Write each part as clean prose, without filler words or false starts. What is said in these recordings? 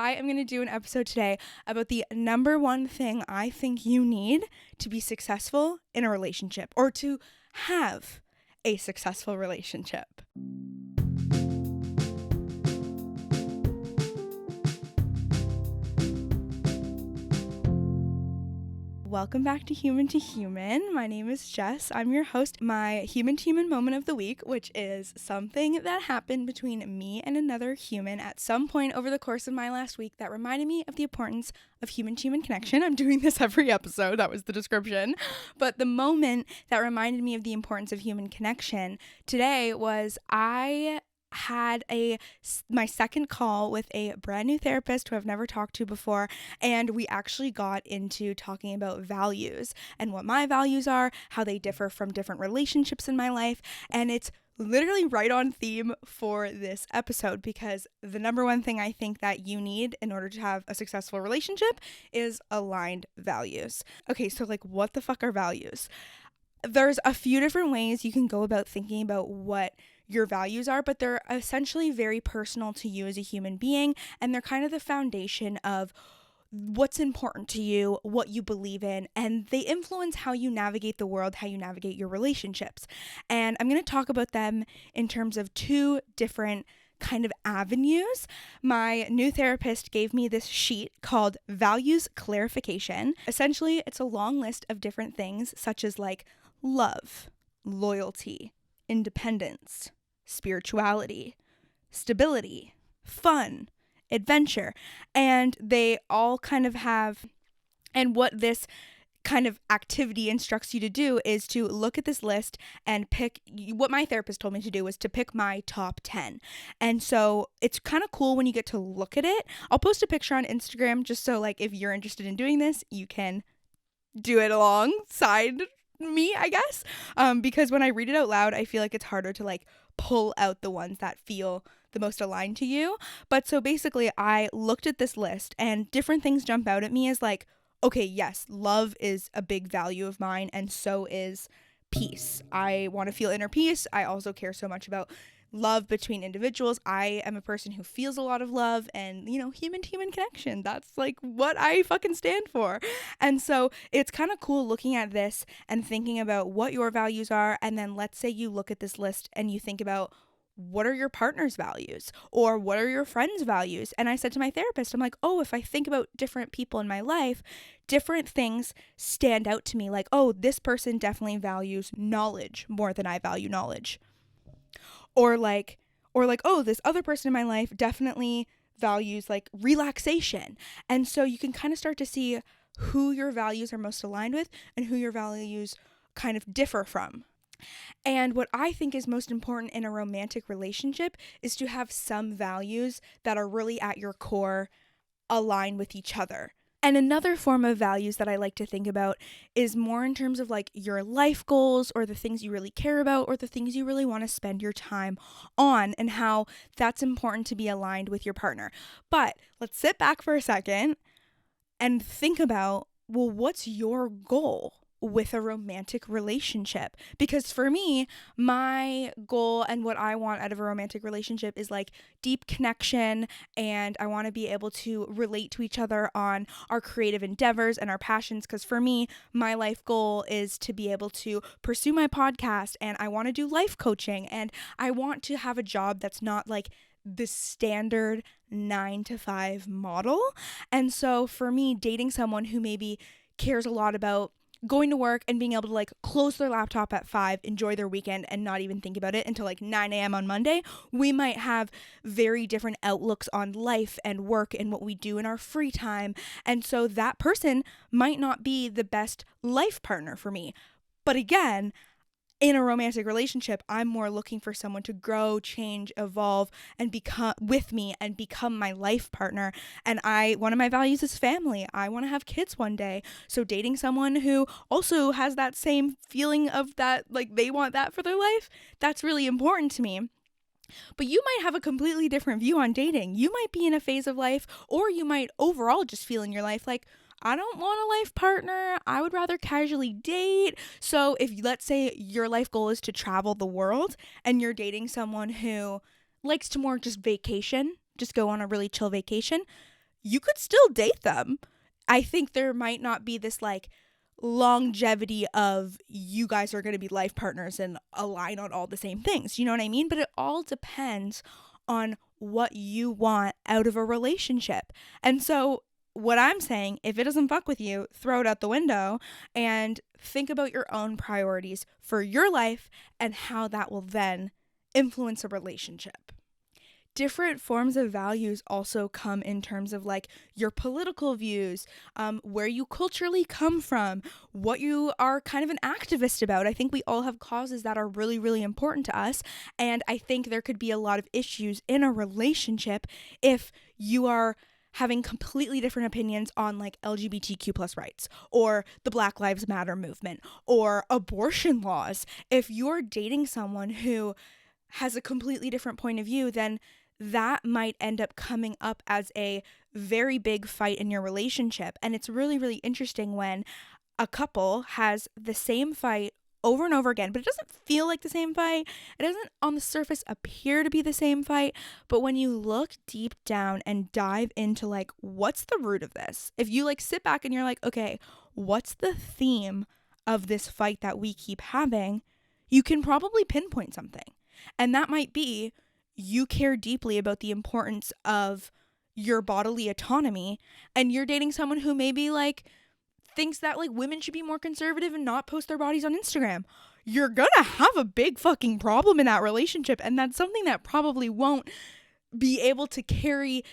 I am going to do an episode today about the number one thing I think you need to be successful in a relationship or to have a successful relationship. Welcome back to Human to Human. My name is Jess. I'm your host. My human to human moment of the week, which is something that happened between me and another human at some point over the course of my last week that reminded me of the importance of human to human connection. I'm doing this every episode. That was the description. But the moment that reminded me of the importance of human connection today was I had my second call with a brand new therapist who I've never talked to before, and we actually got into talking about values and what my values are, how they differ from different relationships in my life, and it's literally right on theme for this episode because the number one thing I think that you need in order to have a successful relationship is aligned values. Okay, so what the fuck are values? There's a few different ways you can go about thinking about what your values are, but they're essentially very personal to you as a human being, and they're kind of the foundation of what's important to you, what you believe in, and they influence how you navigate the world, how you navigate your relationships. And I'm going to talk about them in terms of two different kind of avenues. My new therapist gave me this sheet called Values Clarification. Essentially, it's a long list of different things such as love, loyalty, independence, spirituality, stability, fun, adventure, and they all kind of have, and what this kind of activity instructs you to do is to look at this list and pick, what my therapist told me to do was to pick my top 10. And so it's kind of cool when you get to look at it. I'll post a picture on Instagram just so if you're interested in doing this, you can do it alongside me, I guess, because when I read it out loud, I feel like it's harder to pull out the ones that feel the most aligned to you. But so basically I looked at this list and different things jump out at me as okay, yes, love is a big value of mine, and so is peace. I want to feel inner peace. I also care so much about love between individuals. I am a person who feels a lot of love and, human to human connection. That's what I fucking stand for. And so it's kind of cool looking at this and thinking about what your values are. And then let's say you look at this list and you think about what are your partner's values or what are your friends' values? And I said to my therapist, I'm if I think about different people in my life, different things stand out to me. This person definitely values knowledge more than I value knowledge. Or this other person in my life definitely values relaxation. And so you can kind of start to see who your values are most aligned with and who your values kind of differ from. And what I think is most important in a romantic relationship is to have some values that are really at your core align with each other. And another form of values that I like to think about is more in terms of your life goals or the things you really care about or the things you really want to spend your time on and how that's important to be aligned with your partner. But let's sit back for a second and think about, what's your goal with a romantic relationship? Because for me, my goal and what I want out of a romantic relationship is deep connection, and I want to be able to relate to each other on our creative endeavors and our passions. Because for me, my life goal is to be able to pursue my podcast, and I want to do life coaching, and I want to have a job that's not the standard 9-to-5 model. And so for me, dating someone who maybe cares a lot about going to work and being able to close their laptop at 5, enjoy their weekend, and not even think about it until 9 a.m. on Monday, we might have very different outlooks on life and work and what we do in our free time. And so that person might not be the best life partner for me. But again, in a romantic relationship, I'm more looking for someone to grow, change, evolve, and become with me and become my life partner. And one of my values is family. I want to have kids one day. So dating someone who also has that same feeling of that, they want that for their life, that's really important to me. But you might have a completely different view on dating. You might be in a phase of life, or you might overall just feel in your life I don't want a life partner. I would rather casually date. So if, let's say, your life goal is to travel the world and you're dating someone who likes to more just vacation, just go on a really chill vacation, you could still date them. I think there might not be this like longevity of you guys are going to be life partners and align on all the same things. You know what I mean? But it all depends on what you want out of a relationship. And so what I'm saying, if it doesn't fuck with you, throw it out the window and think about your own priorities for your life and how that will then influence a relationship. Different forms of values also come in terms of like your political views, where you culturally come from, what you are kind of an activist about. I think we all have causes that are really, really important to us. And I think there could be a lot of issues in a relationship if you are having completely different opinions on like LGBTQ plus rights or the Black Lives Matter movement or abortion laws. If you're dating someone who has a completely different point of view, then that might end up coming up as a very big fight in your relationship. And it's really, really interesting when a couple has the same fight over and over again, but it doesn't feel like the same fight. It doesn't on the surface appear to be the same fight. But when you look deep down and dive into like, what's the root of this? If you like sit back and you're like, okay, what's the theme of this fight that we keep having? You can probably pinpoint something. And that might be you care deeply about the importance of your bodily autonomy, and you're dating someone who maybe like thinks that like women should be more conservative and not post their bodies on Instagram. You're gonna have a big fucking problem in that relationship, and that's something that probably won't be able to carry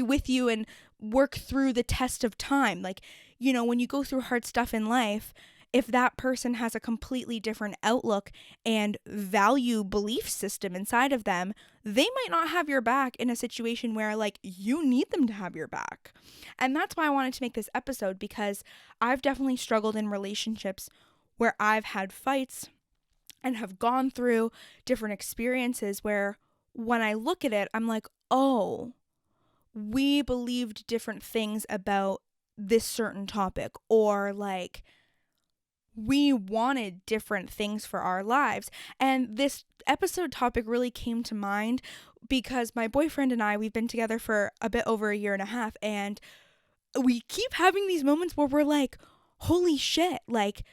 with you and work through the test of time. Like, you know, when you go through hard stuff in life, if that person has a completely different outlook and value belief system inside of them, they might not have your back in a situation where like you need them to have your back. And that's why I wanted to make this episode, because I've definitely struggled in relationships where I've had fights and have gone through different experiences where when I look at it, I'm like, oh, we believed different things about this certain topic, or like we wanted different things for our lives. And this episode topic really came to mind because my boyfriend and I, we've been together for a bit over a year and a half, and we keep having these moments where we're like, holy shit, like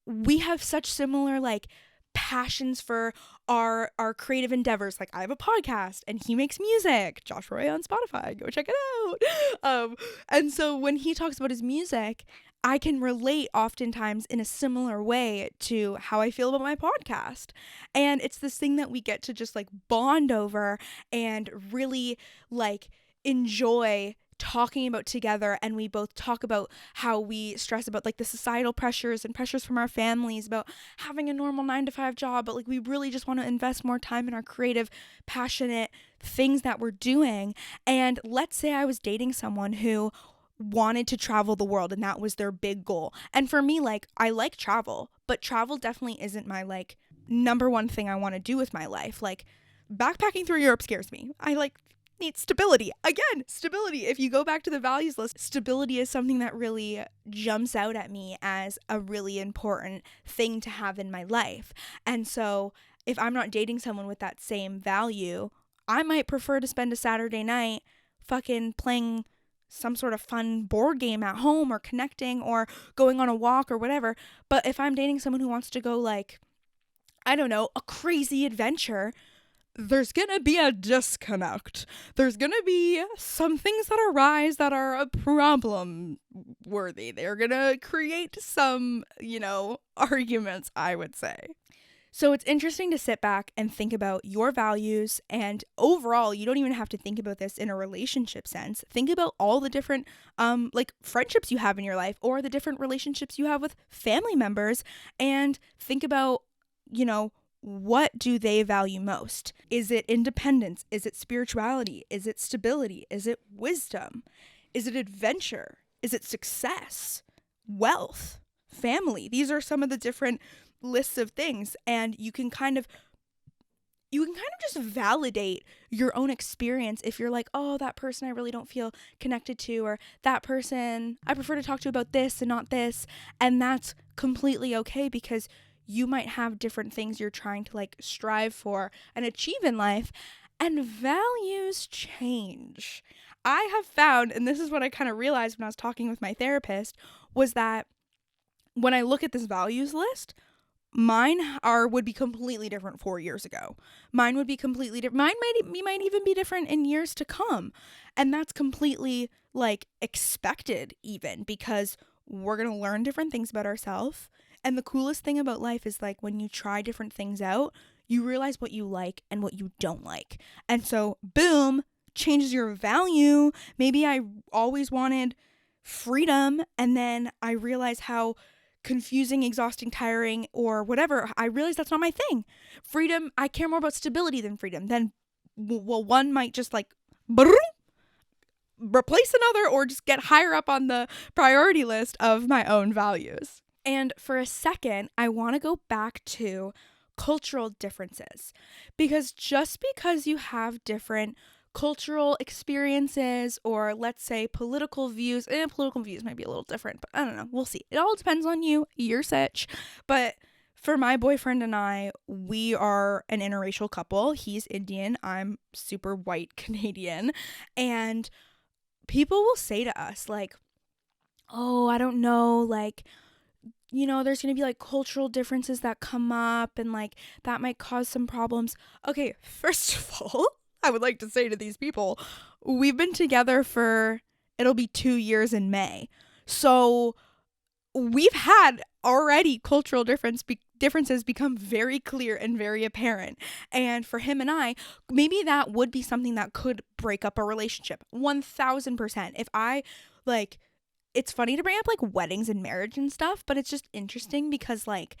we have such similar like passions for our creative endeavors. Like I have a podcast and he makes music, Josh Roy on Spotify, go check it out. And so when he talks about his music, I can relate oftentimes in a similar way to how I feel about my podcast. And it's this thing that we get to just like bond over and really like enjoy talking about together. And we both talk about how we stress about like the societal pressures and pressures from our families about having a normal 9-to-5 job, but like we really just want to invest more time in our creative, passionate things that we're doing. And let's say I was dating someone who wanted to travel the world and that was their big goal. And for me, like I like travel, but travel definitely isn't my like number one thing I want to do with my life. Like backpacking through Europe scares me. I like need stability. Again, stability. If you go back to the values list, stability is something that really jumps out at me as a really important thing to have in my life. And so if I'm not dating someone with that same value, I might prefer to spend a Saturday night fucking playing some sort of fun board game at home or connecting or going on a walk or whatever. But if I'm dating someone who wants to go like, I don't know, a crazy adventure, there's gonna be a disconnect. There's gonna be some things that arise that are a problem worthy. They're gonna create some, arguments, I would say. So it's interesting to sit back and think about your values, and overall, you don't even have to think about this in a relationship sense. Think about all the different friendships you have in your life or the different relationships you have with family members, and think about, what do they value most? Is it independence? Is it spirituality? Is it stability? Is it wisdom? Is it adventure? Is it success? Wealth? Family? These are some of the different lists of things, and you can kind of just validate your own experience if you're like, oh, that person I really don't feel connected to, or that person I prefer to talk to about this and not this. And that's completely okay, because you might have different things you're trying to like strive for and achieve in life, and values change. I have found, and this is what I kind of realized when I was talking with my therapist, was that when I look at this values list, mine would be completely different 4 years ago. Mine would be completely different. Might even be different in years to come. And that's completely like expected, even, because we're going to learn different things about ourselves. And the coolest thing about life is like when you try different things out, you realize what you like and what you don't like. And so, boom, changes your value. Maybe I always wanted freedom, and then I realize how confusing, exhausting, tiring, or whatever, I realize that's not my thing. Freedom, I care more about stability than freedom. Then, well, one might just like replace another or just get higher up on the priority list of my own values. And for a second, I want to go back to cultural differences, because just because you have different cultural experiences, or let's say political views might be a little different, but I don't know, we'll see. It all depends on you, you're such. But for my boyfriend and I, we are an interracial couple. He's Indian, I'm super white Canadian, and people will say to us like, oh, I don't know, like, you know, there's going to be like cultural differences that come up and like that might cause some problems. Okay, first of all, I would like to say to these people, we've been together for, it'll be 2 years in May. So we've had already cultural differences become very clear and very apparent. And for him and I, maybe that would be something that could break up a relationship. 1000%. If I like, it's funny to bring up like weddings and marriage and stuff, but it's just interesting because like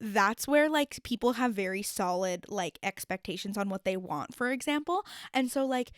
that's where like people have very solid like expectations on what they want, for example. And so like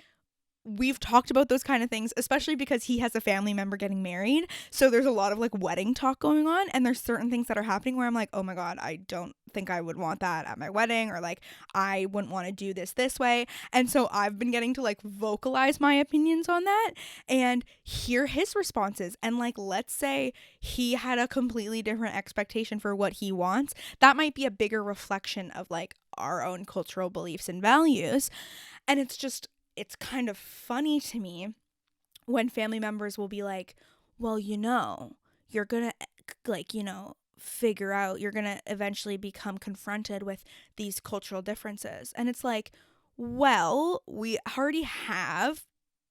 we've talked about those kind of things, especially because he has a family member getting married. So there's a lot of like wedding talk going on, and there's certain things that are happening where I'm like, oh my God, I don't think I would want that at my wedding, or like I wouldn't want to do this way. And so I've been getting to like vocalize my opinions on that and hear his responses. And like, let's say he had a completely different expectation for what he wants. That might be a bigger reflection of like our own cultural beliefs and values. And it's kind of funny to me when family members will be like, well, you know, you're going to like, you know, figure out, you're going to eventually become confronted with these cultural differences. And it's like, well, we already have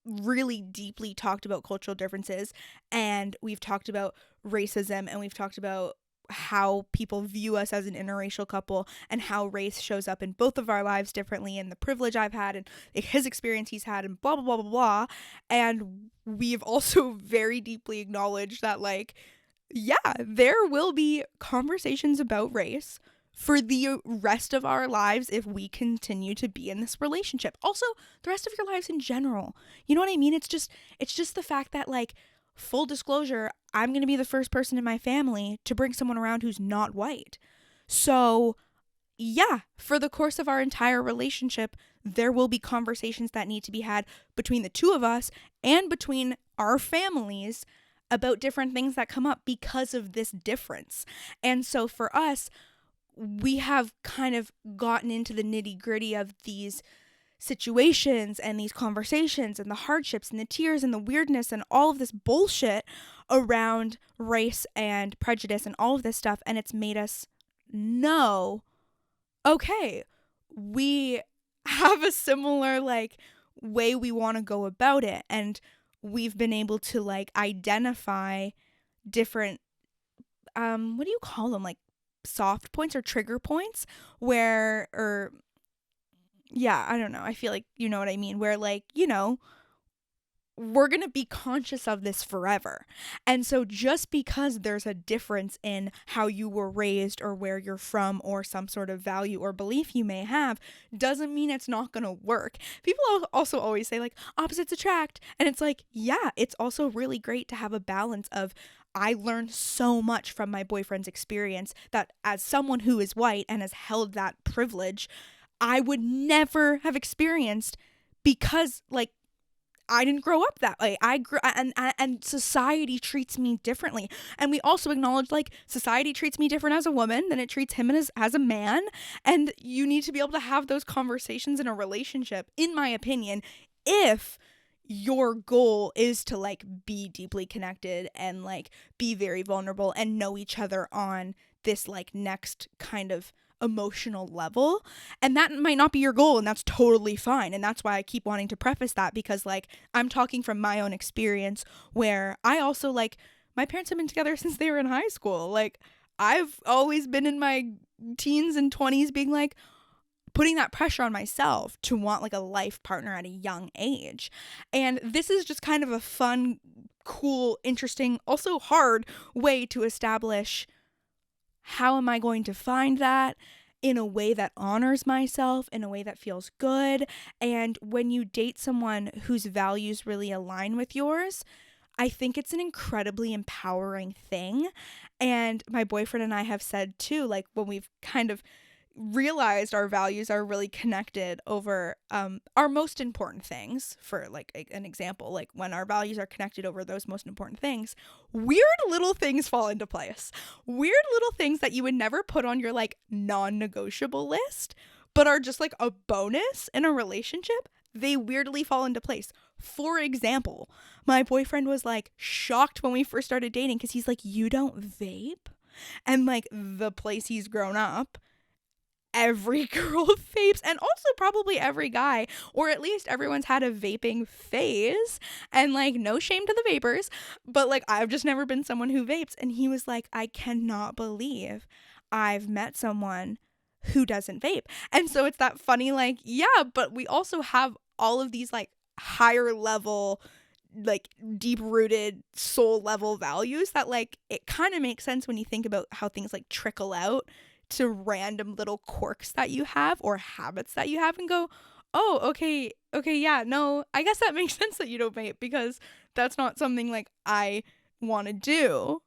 really deeply talked about cultural differences, and we've talked about racism, and we've talked about how people view us as an interracial couple and how race shows up in both of our lives differently, and the privilege I've had and his experience he's had, and blah, blah, blah, blah, blah. And we've also very deeply acknowledged that, like, yeah, there will be conversations about race for the rest of our lives if we continue to be in this relationship. Also, the rest of your lives in general. You know what I mean? It's just the fact that, like, full disclosure, I'm going to be the first person in my family to bring someone around who's not white. So, yeah, for the course of our entire relationship, there will be conversations that need to be had between the two of us and between our families about different things that come up because of this difference. And so for us, we have kind of gotten into the nitty-gritty of these situations and these conversations and the hardships and the tears and the weirdness and all of this bullshit around race and prejudice and all of this stuff. And it's made us know, okay, we have a similar like way we want to go about it. And we've been able to like identify different, what do you call them? Like soft points or trigger points where, or yeah, I don't know. I feel like you know what I mean, where like, you know, we're going to be conscious of this forever. And so just because there's a difference in how you were raised or where you're from or some sort of value or belief you may have doesn't mean it's not going to work. People also always say like opposites attract. And it's like, yeah, it's also really great to have a balance of, I learned so much from my boyfriend's experience that as someone who is white and has held that privilege, I would never have experienced, because like I didn't grow up that way. I grew and society treats me differently. And we also acknowledge like society treats me different as a woman than it treats him as a man. And you need to be able to have those conversations in a relationship, in my opinion, if your goal is to like be deeply connected and like be very vulnerable and know each other on this like next kind of emotional level. And that might not be your goal, and that's totally fine. And that's why I keep wanting to preface that, because like I'm talking from my own experience, where I also like, my parents have been together since they were in high school. Like I've always been in my teens and 20s being like, putting that pressure on myself to want like a life partner at a young age. And this is just kind of a fun, cool, interesting, also hard way to establish, how am I going to find that in a way that honors myself, in a way that feels good. And when you date someone whose values really align with yours, I think it's an incredibly empowering thing. And my boyfriend and I have said too, like when we've kind of realized our values are really connected over our most important things, for like an example, like when our values are connected over those most important things, weird little things fall into place. Weird little things that you would never put on your like non-negotiable list, but are just like a bonus in a relationship, they weirdly fall into place. For example, my boyfriend was like shocked when we first started dating, because he's like, you don't vape? And like the place he's grown up, every girl vapes, and also probably every guy, or at least everyone's had a vaping phase. And like, no shame to the vapors, but like I've just never been someone who vapes. And he was like, I cannot believe I've met someone who doesn't vape. And so it's that funny, like, yeah, but we also have all of these like higher level, like deep rooted soul level values that like, it kind of makes sense when you think about how things like trickle out to random little quirks that you have or habits that you have, and go, oh, okay, yeah, no, I guess that makes sense that you don't vape, because that's not something like I want to do.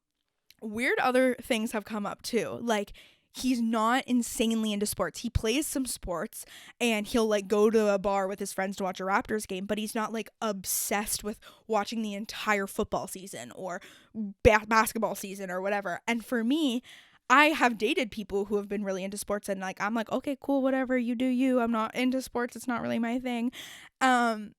Weird other things have come up too. Like, he's not insanely into sports. He plays some sports, and he'll like go to a bar with his friends to watch a Raptors game, but he's not like obsessed with watching the entire football season or basketball season or whatever. And for me, I have dated people who have been really into sports, and like I'm like, okay, cool, whatever, you do you. I'm not into sports. It's not really my thing. And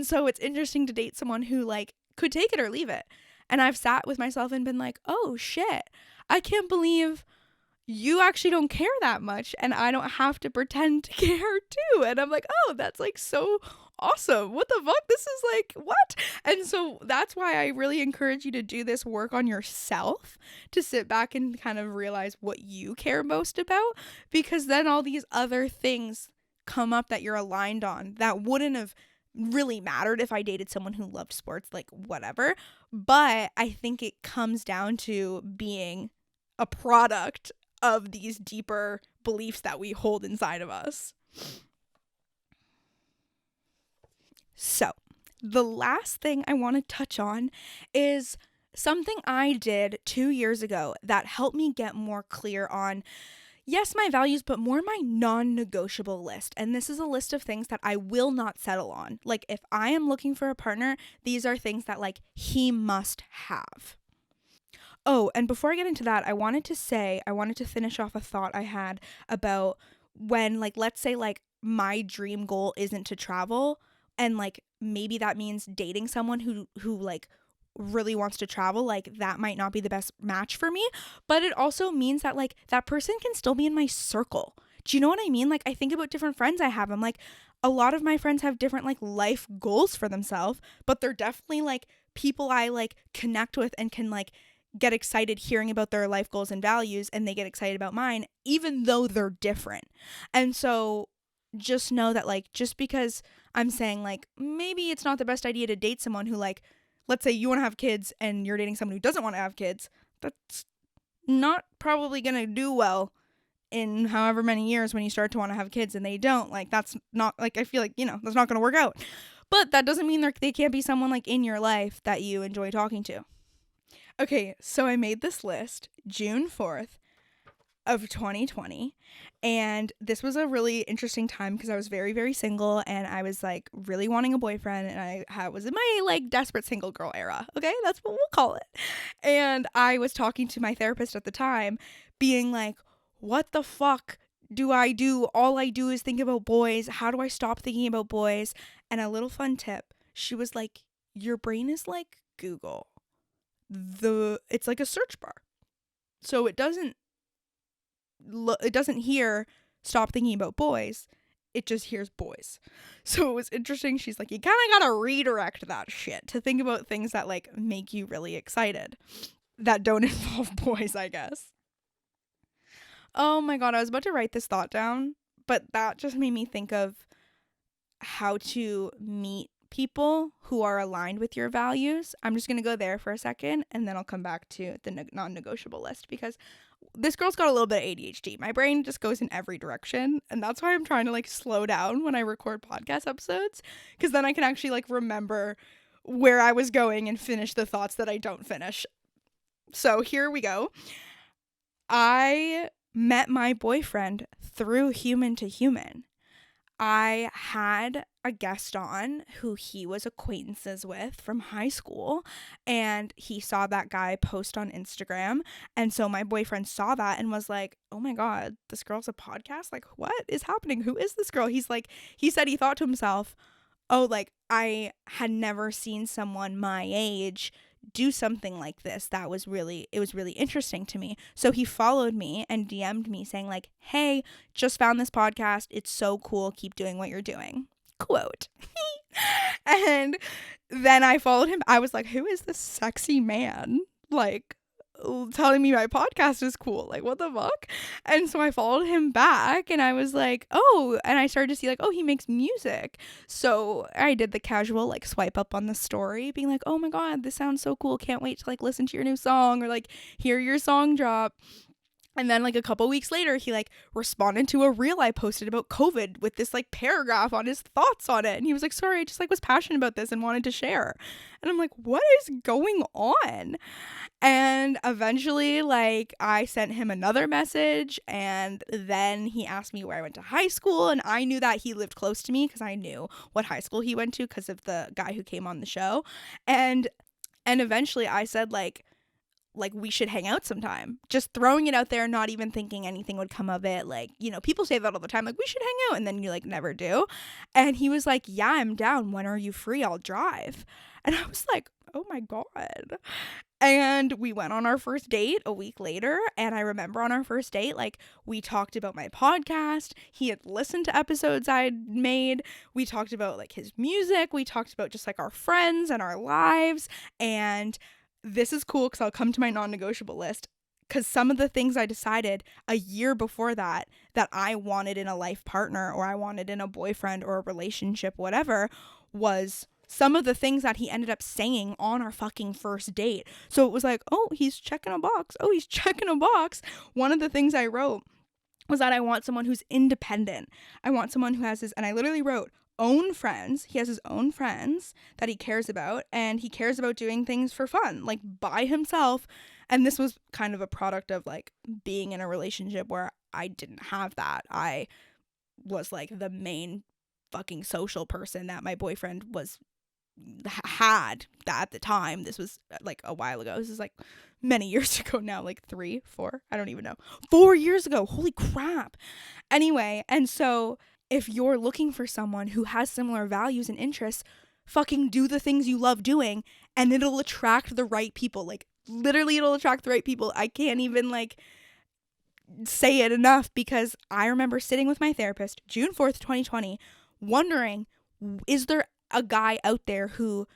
so it's interesting to date someone who like could take it or leave it. And I've sat with myself and been like, oh shit, I can't believe you actually don't care that much, and I don't have to pretend to care too. And I'm like, oh, that's like so awesome. What the fuck? This is like, what? And so that's why I really encourage you to do this work on yourself, to sit back and kind of realize what you care most about, because then all these other things come up that you're aligned on that wouldn't have really mattered if I dated someone who loved sports, like whatever. But I think it comes down to being a product of these deeper beliefs that we hold inside of us. So, the last thing I want to touch on is something I did 2 years ago that helped me get more clear on, yes, my values, but more my non-negotiable list. And this is a list of things that I will not settle on. Like, if I am looking for a partner, these are things that like he must have. Oh, and before I get into that, I wanted to finish off a thought I had about when, like, let's say, like, my dream goal isn't to travel, and, like, maybe that means dating someone who like, really wants to travel. Like, that might not be the best match for me, but it also means that, like, that person can still be in my circle. Do you know what I mean? Like, I think about different friends I have. I'm like, a lot of my friends have different, like, life goals for themselves, but they're definitely, like, people I, like, connect with and can, like, get excited hearing about their life goals and values, and they get excited about mine, even though they're different. And so just know that, like, just because I'm saying, like, maybe it's not the best idea to date someone who, like, let's say you want to have kids and you're dating someone who doesn't want to have kids, that's not probably going to do well in however many years when you start to want to have kids and they don't. Like, that's not, like, I feel like, that's not going to work out. But that doesn't mean they can't be someone, like, in your life that you enjoy talking to. Okay, so I made this list June 4th of 2020, and this was a really interesting time because I was very, very single, and I was like really wanting a boyfriend, and I was in my like desperate single girl era. Okay, that's what we'll call it. And I was talking to my therapist at the time, being like, what the fuck do I do? All I do is think about boys. How do I stop thinking about boys? And a little fun tip: She was like, your brain is like Google. It's like a search bar. So it doesn't hear stop thinking about boys. It just hears boys. So it was interesting. She's like, you kind of gotta redirect that shit to think about things that like make you really excited that don't involve boys, I guess. Oh my God, I was about to write this thought down, but that just made me think of how to meet people who are aligned with your values. I'm just going to go there for a second, and then I'll come back to the non-negotiable list, because this girl's got a little bit of ADHD. My brain just goes in every direction, and that's why I'm trying to like slow down when I record podcast episodes, because then I can actually like remember where I was going and finish the thoughts that I don't finish. So here we go. I met my boyfriend through Human to Human. I had a guest on who he was acquaintances with from high school, and he saw that guy post on Instagram. And so my boyfriend saw that and was like, oh my God, this girl's a podcast? Like, what is happening? Who is this girl? He's like, he said he thought to himself, oh, like, I had never seen someone my age do something like this. It was really interesting to me. So he followed me and DM'd me saying like, hey, just found this podcast. It's so cool. Keep doing what you're doing. Quote. And then I followed him. I was like, who is this sexy man? Like, telling me my podcast is cool. Like, what the fuck? And so I followed him back, and I was like, oh, and I started to see like, oh, he makes music. So I did the casual like swipe up on the story being like, oh my God, this sounds so cool. Can't wait to like listen to your new song or like hear your song drop. And then like a couple weeks later, he like responded to a reel I posted about COVID with this like paragraph on his thoughts on it. And he was like, sorry, I just like was passionate about this and wanted to share. And I'm like, what is going on? And eventually, like, I sent him another message, and then he asked me where I went to high school, and I knew that he lived close to me because I knew what high school he went to because of the guy who came on the show. And eventually I said, like we should hang out sometime. Just throwing it out there, not even thinking anything would come of it. Like, you know, people say that all the time, like, we should hang out, and then you like never do. And he was like, yeah, I'm down. When are you free? I'll drive. And I was like, oh my God. And we went on our first date a week later. And I remember on our first date, like, we talked about my podcast. He had listened to episodes I'd made. We talked about like his music. We talked about just like our friends and our lives. And this is cool because I'll come to my non-negotiable list, because some of the things I decided a year before that I wanted in a life partner, or I wanted in a boyfriend or a relationship, whatever, was some of the things that he ended up saying on our fucking first date. So it was like, oh, he's checking a box. Oh, he's checking a box. One of the things I wrote was that I want someone who's independent. I want someone who has his, and I literally wrote, own friends. He has his own friends that he cares about, and he cares about doing things for fun, like by himself. And this was kind of a product of like being in a relationship where I didn't have that. I was like the main fucking social person that my boyfriend had at the time. This was like a while ago. This is like many years ago now, like 3, 4, I don't even know. 4 years ago. Holy crap. Anyway, and so if you're looking for someone who has similar values and interests, fucking do the things you love doing, and it'll attract the right people. Like, literally, it'll attract the right people. I can't even, like, say it enough, because I remember sitting with my therapist, June 4th, 2020, wondering, is there a guy out there who,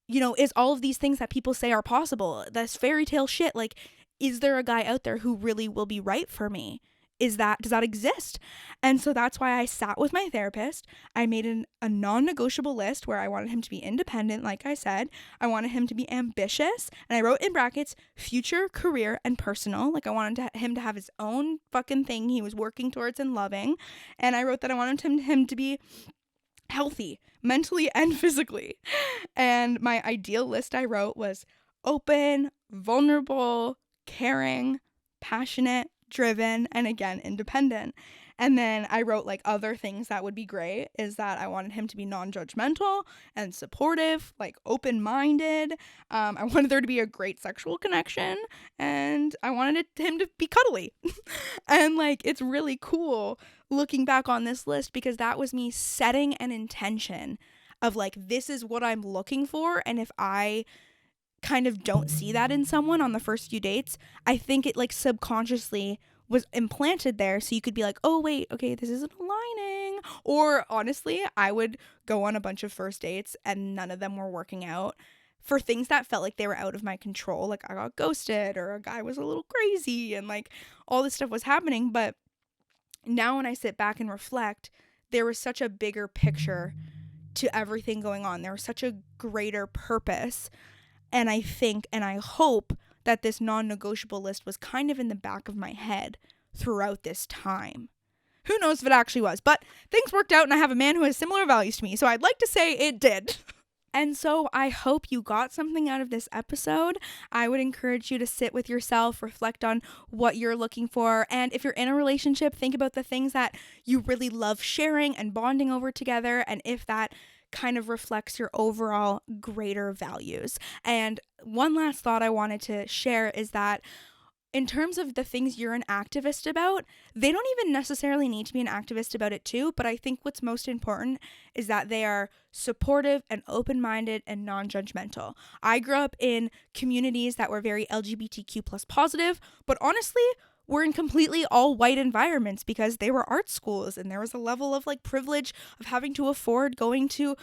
you know, is all of these things that people say are possible, this fairy tale shit, like, is there a guy out there who really will be right for me? Does that exist? And so that's why I sat with my therapist. I made a non-negotiable list where I wanted him to be independent, like I said. I wanted him to be ambitious. And I wrote in brackets, future, career, and personal. Like, I wanted him to have his own fucking thing he was working towards and loving. And I wrote that I wanted him to be healthy, mentally and physically. And my ideal list I wrote was open, vulnerable, caring, passionate, driven, and again, independent. And then I wrote like other things that would be great is that I wanted him to be non-judgmental and supportive, like open-minded. I wanted there to be a great sexual connection, and I wanted him to be cuddly. And like, it's really cool looking back on this list, because that was me setting an intention of like, this is what I'm looking for. And if I kind of don't see that in someone on the first few dates, I think it like subconsciously was implanted there so you could be like, oh wait, okay, this isn't aligning. Or honestly, I would go on a bunch of first dates and none of them were working out for things that felt like they were out of my control. Like I got ghosted, or a guy was a little crazy, and like all this stuff was happening. But now when I sit back and reflect, there was such a bigger picture to everything going on. There was such a greater purpose. And I think and I hope that this non-negotiable list was kind of in the back of my head throughout this time. Who knows if it actually was, but things worked out and I have a man who has similar values to me, so I'd like to say it did. And so I hope you got something out of this episode. I would encourage you to sit with yourself, reflect on what you're looking for. And if you're in a relationship, think about the things that you really love sharing and bonding over together. And if that kind of reflects your overall greater values. And one last thought I wanted to share is that in terms of the things you're an activist about, they don't even necessarily need to be an activist about it too, but I think what's most important is that they are supportive and open-minded and non-judgmental. I grew up in communities that were very LGBTQ plus positive, but honestly, we're in completely all white environments because they were art schools and there was a level of like privilege of having to afford going to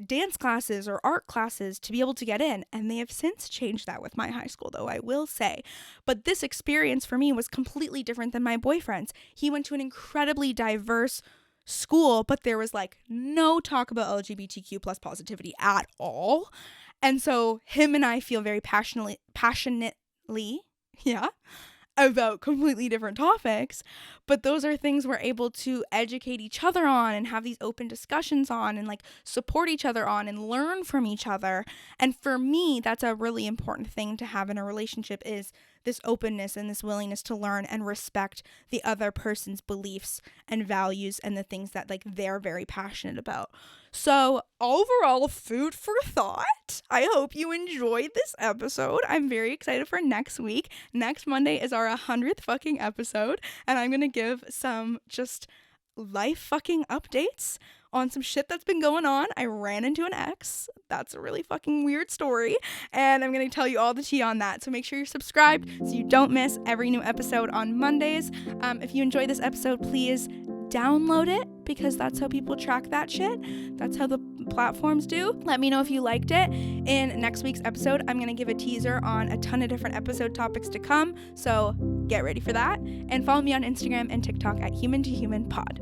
dance classes or art classes to be able to get in. And they have since changed that with my high school, though, I will say. But this experience for me was completely different than my boyfriend's. He went to an incredibly diverse school, but there was like no talk about LGBTQ plus positivity at all. And so him and I feel very passionately, about completely different topics, but those are things we're able to educate each other on and have these open discussions on and like support each other on and learn from each other. And for me, that's a really important thing to have in a relationship, is this openness and this willingness to learn and respect the other person's beliefs and values and the things that like they're very passionate about. So overall, food for thought. I hope you enjoyed this episode. I'm very excited for next week. Next Monday is our 100th fucking episode, and I'm going to give some just life fucking updates on some shit that's been going on. I ran into an ex. That's a really fucking weird story, and I'm going to tell you all the tea on that. So make sure you're subscribed so you don't miss every new episode on Mondays. If you enjoyed this episode, please download it, because that's how people track that shit. That's how the platforms do. Let me know if you liked it. In next week's episode, I'm going to give a teaser on a ton of different episode topics to come, so get ready for that. And follow me on Instagram and TikTok at Human to Human Pod.